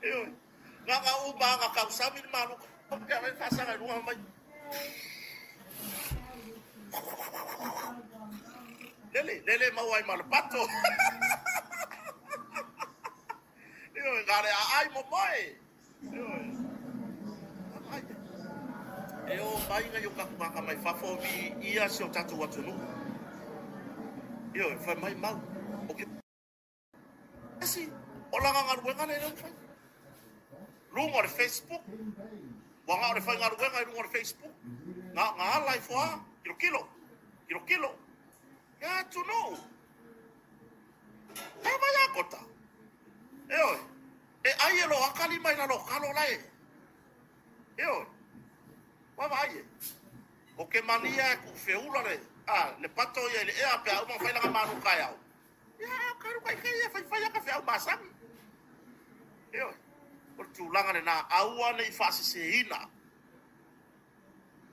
Yun. Nga nga kausapin malo ko. Kaya may kasangay nung may Lele mawai malapato. Yun, gare ay mo boy. Yun. Yo, mai nga yung kakmaka may fafobi iya siyo tatu watunu. Yo, fa mai mau. Okay. Kasi, wala nga ngaruwe nga na yun. Lungo on Facebook. Wanga on Facebook ngaruwe nga lungo on Facebook. Nga live wa, kilo. Ya, tunu. Kaya maya kota. Yo, aye lo, akali mai na lo, kalo lai. Yo, Wawaye. O ke mania ku feula le. Le pato ye le pe au fai la manu kaya. Ya, karu kai kai fai ka fe au masang. Yo. Por tulanga na aua le fasi seina.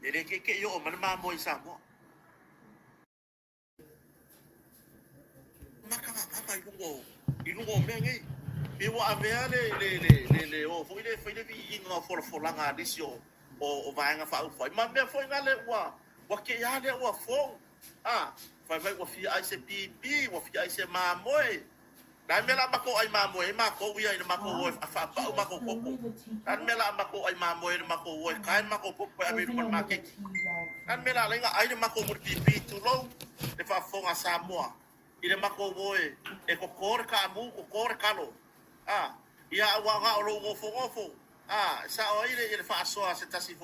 Ele ke yo man ma mo Samoa. Maka ilungo mengi. Iwa avea le o foi le vi inga folanga disio. O vai nga fa foi ma me foi nga le wa ke ya le wa fo vai wa fi ICPP wa fi IC makamoe dan mela mako ai makamoe mako wi ai mako wo fa pa mako popo dan mela mako ai makamoe mako wo kain mako popo abi mon make dan mela le nga ai mako mo pipi tu lo le fa fo nga Samoa ile mako wo e ko kor ka mu ko kor kalo ia wa nga lo ngo fo sa o ile fa so se tasi